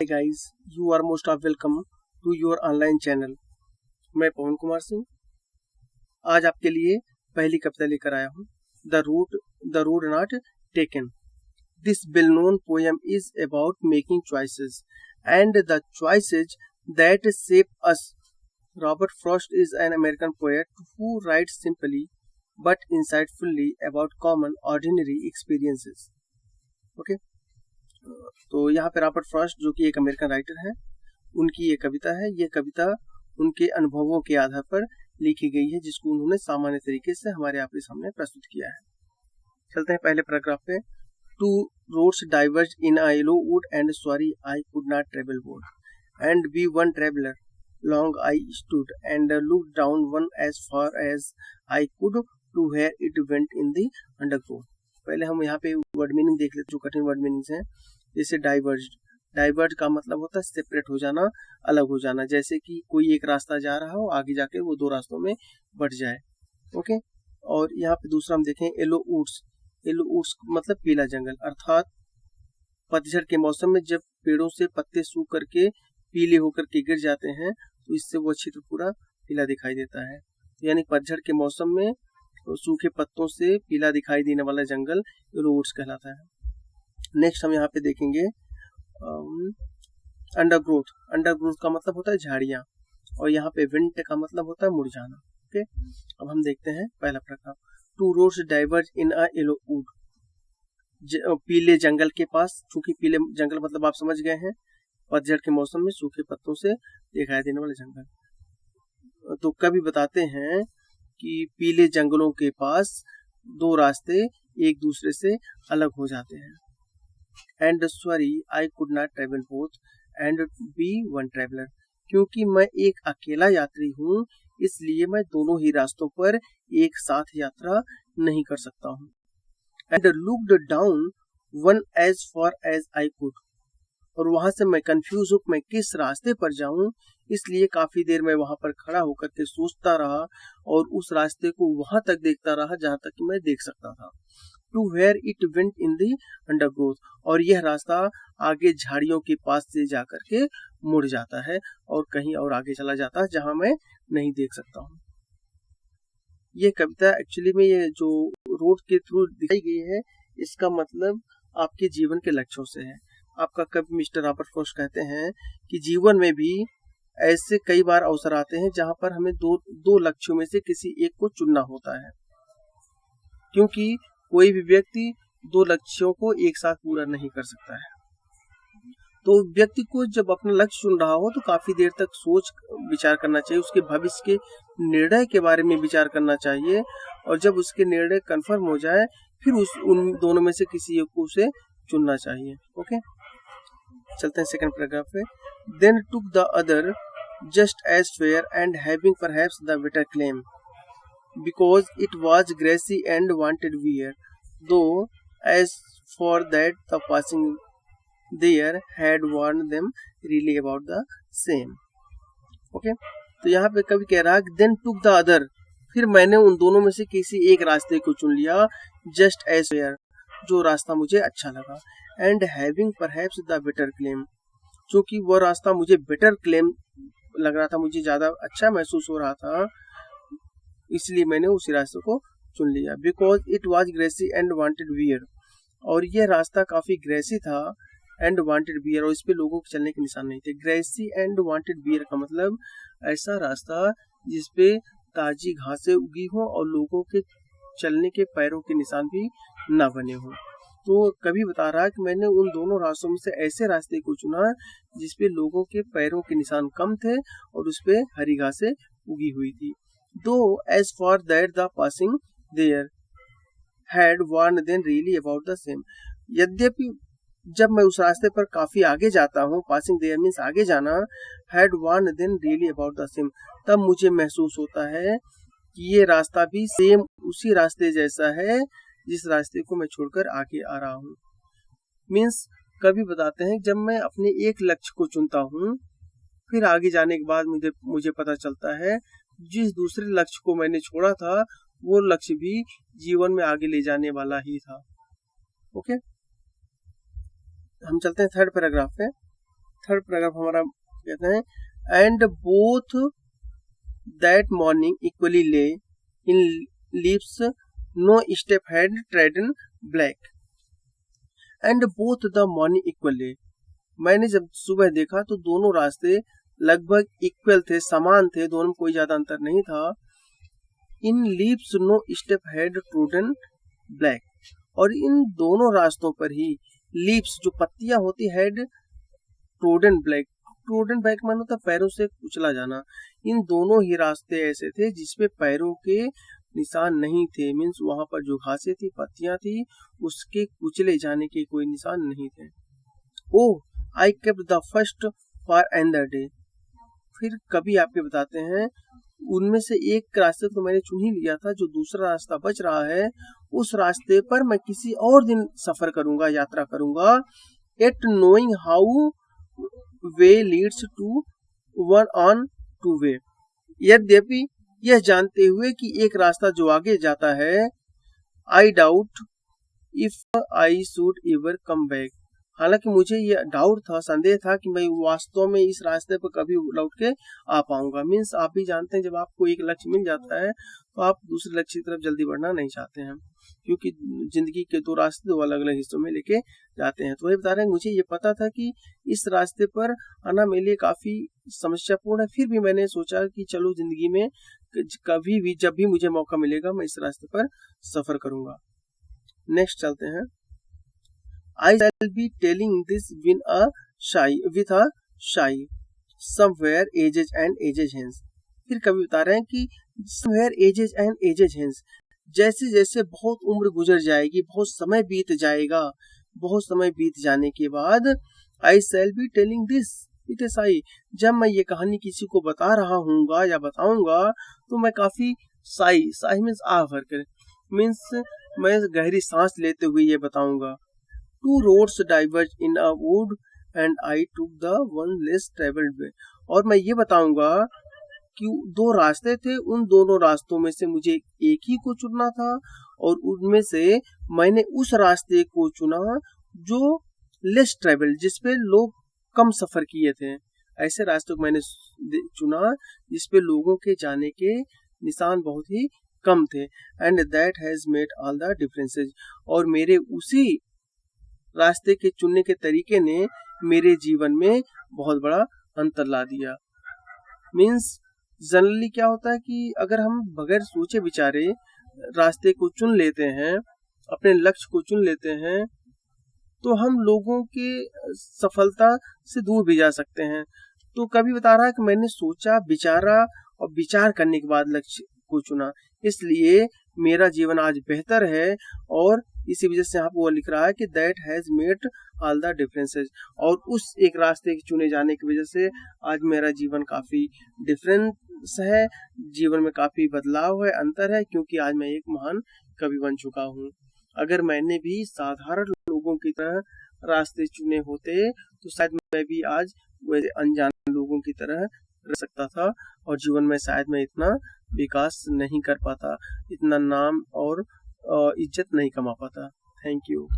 Hey guys, you are most of welcome to your online channel. मैं पवन कुमार सिंह आज आपके लिए पहली कविता लेकर आया हूँ. The road not taken. This well-known poem is about making choices and the choices that shape us. Robert Frost is an American poet who writes simply but insightfully about common ordinary experiences. Okay? तो यहाँ पे Robert Frost जो कि एक American writer है, उनकी ये कविता है. ये कविता उनके अनुभवों के आधार पर लिखी गई है, जिसको उन्होंने सामान्य तरीके से हमारे आपके सामने प्रस्तुत किया है. चलते हैं पहले पैराग्राफ पे. Two roads diverge in a yellow wood and sorry I could not travel both and be one traveller long I stood and look down one as far as I could to where it went in the underground. पहले हम यहाँ पे word meaning देख लेते, जो कठिन word meanings हैं. जैसे डाइवर्ज का मतलब होता है सेपरेट हो जाना, अलग हो जाना. जैसे कि कोई एक रास्ता जा रहा हो, आगे जाके वो दो रास्तों में बढ़ जाए. ओके. और यहाँ पे दूसरा हम देखें येलो वुड्स मतलब पीला जंगल, अर्थात पतझड़ के मौसम में जब पेड़ों से पत्ते सूख करके पीले होकर के गिर जाते हैं तो इससे वो क्षेत्र पूरा पीला दिखाई देता है. यानी पतझड़ के मौसम में सूखे पत्तों से पीला दिखाई देने वाला जंगल येलो वुड्स कहलाता है. नेक्स्ट हम यहाँ पे देखेंगे अंडरग्रोथ का मतलब होता है झाड़ियाँ, और यहाँ पे विंट का मतलब होता है मुरझाना. ओके. अब हम देखते हैं पहला प्रकार. To roads diverge in a yellow would. पीले जंगल के पास, चूंकि पीले जंगल मतलब आप समझ गए हैं, पतझड़ के मौसम में सूखे पत्तों से दिखाई देने वाले जंगल. तो कवि बताते हैं कि पीले जंगलों के पास दो रास्ते एक दूसरे से अलग हो जाते हैं. And sorry I could not travel both and be one traveller. क्योंकि मैं एक अकेला यात्री हूँ, इसलिए मैं दोनों ही रास्तों पर एक साथ यात्रा नहीं कर सकता हूँ. And looked down one as far as I could. और वहां से मैं कंफ्यूज हूँ मैं किस रास्ते पर जाऊं, इसलिए काफी देर मैं वहां पर खड़ा होकर के सोचता रहा और उस रास्ते को वहां तक देखता रहा जहां तक कि मैं देख सकता था. To where it went in the undergrowth. और यह रास्ता आगे झाड़ियों के पास से जाकर के मुड़ जाता है और कहीं और आगे चला जाता है जहां मैं नहीं देख सकता हूँ. ये कविता एक्चुअली में ये जो रोड के थ्रू दिखाई गई है, इसका मतलब आपके जीवन के लक्ष्यों से है. आपका कवि मिस्टर रॉबर्ट फ्रॉस्ट कहते हैं कि जीवन में भी ऐसे कई बार अवसर आते हैं जहां पर हमें दो लक्ष्यों में से किसी एक को चुनना होता है, क्योंकि कोई भी व्यक्ति दो लक्ष्यों को एक साथ पूरा नहीं कर सकता है. तो व्यक्ति को जब अपना लक्ष्य चुन रहा हो तो काफी देर तक सोच विचार करना चाहिए, उसके भविष्य के निर्णय के बारे में विचार करना चाहिए, और जब उसके निर्णय कंफर्म हो जाए फिर उन दोनों में से किसी एक को उसे चुनना चाहिए. ओके. चलते हैं सेकंड पैराग्राफ पे. Then took the other just as fair and having perhaps the better claim because it was grassy and wanted wear, though as for that the passing there had warned them really about the same. Okay. तो यहाँ पे कवि कह रहा है then took the other, फिर मैंने उन दोनों में से किसी एक रास्ते को चुन लिया, just as fair, जो रास्ता मुझे अच्छा लगा, and having perhaps the better claim, क्योंकि वह रास्ता मुझे better claim लग रहा था, मुझे ज्यादा अच्छा महसूस हो रहा था, इसलिए मैंने उसी रास्ते को चुन लिया. Because it was grassy and wanted wear, और यह रास्ता काफी ग्रेसी था, एंड वांटेड वियर, और इस पे लोगों के चलने के निशान नहीं थे. ग्रेसी एंड वांटेड वियर का मतलब ऐसा रास्ता जिसपे ताजी घासें उगी हो और लोगों के चलने के पैरों के निशान भी न बने हो. तो कभी बता रहा है कि मैंने उन दोनों रास्तों में से ऐसे रास्ते को चुना जिसपे लोगों के पैरों के निशान कम थे और उस पे हरी घासें उगी हुई थी. Though as for that the passing there had warned them really about the same. यद्यपि जब मैं उस रास्ते पर काफी आगे जाता हूँ, passing there means आगे जाना, had warned them really about the same, तब मुझे महसूस होता है कि ये रास्ता भी सेम उसी रास्ते जैसा है जिस रास्ते को मैं छोड़कर आगे आ रहा हूँ. मीन्स कभी बताते हैं जब मैं अपने एक लक्ष्य को चुनता हूँ, फिर आगे जाने के बाद मुझे पता चलता है जिस दूसरे लक्ष्य को मैंने छोड़ा था वो लक्ष्य भी जीवन में आगे ले जाने वाला ही था. ओके. हम चलते हैं थर्ड पैराग्राफ पे. थर्ड पैराग्राफ हमारा कहते हैं, and both that morning equally lay in leaves no step had trodden black and both the morning equally. मैंने जब सुबह देखा तो दोनों रास्ते लगभग इक्वल थे, समान थे, दोनों में कोई ज्यादा अंतर नहीं था। In leaves no step had trodden black, और इन दोनों रास्तों पर ही लीव्स जो पत्तियां होती had trodden black, trodden black मानो होता पैरों से कुचला जाना। इन दोनों ही रास्ते ऐसे थे जिसपे पैरों के निशान नहीं थे, मीन्स वहां पर जो घासें थी, पत्तियां थी, उसके कुचले जाने के कोई निशान नहीं थे। Oh I kept the first for another day, फिर कभी आपके बताते हैं उनमें से एक रास्ते तो मैंने चुन ही लिया था, जो दूसरा रास्ता बच रहा है उस रास्ते पर मैं किसी और दिन सफर करूंगा, यात्रा करूंगा। Yet knowing how way leads to one on to way, यद्यपि यह जानते हुए कि एक रास्ता जो आगे जाता है, I doubt if I should ever come back, हालांकि मुझे यह डाउट था, संदेह था कि मैं वास्तव में इस रास्ते पर कभी लौट के आ पाऊंगा। मीन्स आप भी जानते हैं जब आपको एक लक्ष्य मिल जाता है तो आप दूसरे लक्ष्य की तरफ जल्दी बढ़ना नहीं चाहते हैं, क्योंकि जिंदगी के दो रास्ते दो अलग अलग हिस्सों में लेके जाते हैं। तो वही बता रहे हैं, मुझे ये पता था कि इस रास्ते पर आना मेरे लिए काफी समस्यापूर्ण है, फिर भी मैंने सोचा कि चलो जिंदगी में कभी भी जब भी मुझे मौका मिलेगा मैं इस रास्ते पर सफर करूंगा। नेक्स्ट चलते हैं। I shall be telling this with a shy somewhere ages and ages hence, फिर कभी बता रहे हैं कि somewhere ages and ages hence, जैसे जैसे बहुत उम्र गुजर जाएगी, बहुत समय बीत जाएगा, बहुत समय बीत जाने के बाद I shall be telling this with a sigh, जब मैं ये कहानी किसी को बता रहा हूँगा या बताऊंगा तो मैं काफी साई मीन्स आह भरकर, मीन्स मैं गहरी सांस लेते हुए ये बताऊंगा। Two roads diverged in a wood and I took the one less traveled way, और मैं ये बताऊंगा कि दो रास्ते थे, उन दोनों रास्तों में से मुझे एक ही को चुनना था और उनमें से मैंने उस रास्ते को चुना जो लेस ट्रेवल्ड, जिसपे लोग कम सफर किए थे। ऐसे रास्तों को मैंने चुना जिसपे लोगों के जाने के निशान बहुत ही कम थे। And that has made all the differences, और मेरे उसी रास्ते के चुनने के तरीके ने मेरे जीवन में बहुत बड़ा अंतर ला दिया। मीन्स जनरली क्या होता है कि अगर हम बगैर सोचे विचारे रास्ते को चुन लेते हैं, अपने लक्ष्य को चुन लेते हैं, तो हम लोगों के सफलता से दूर भी जा सकते हैं। तो कभी बता रहा है कि मैंने सोचा, विचारा और विचार करने के बाद लक्ष्य को चुना, इसलिए मेरा जीवन आज बेहतर है। और इसी वजह से यहाँ पर वो लिख रहा है कि that has made all the differences, और उस एक रास्ते के चुने जाने की वजह से आज मेरा जीवन काफी डिफरेंस है, जीवन में काफी बदलाव है, अंतर है, क्योंकि आज मैं एक महान कवि बन चुका हूँ। अगर मैंने भी साधारण लोगों की तरह रास्ते चुने होते तो शायद मैं भी आज वैसे अनजान लोगों की तरह रह सकता था और जीवन में शायद मैं इतना विकास नहीं कर पाता, इतना नाम और इज्जत नहीं कमा पाता। Thank you.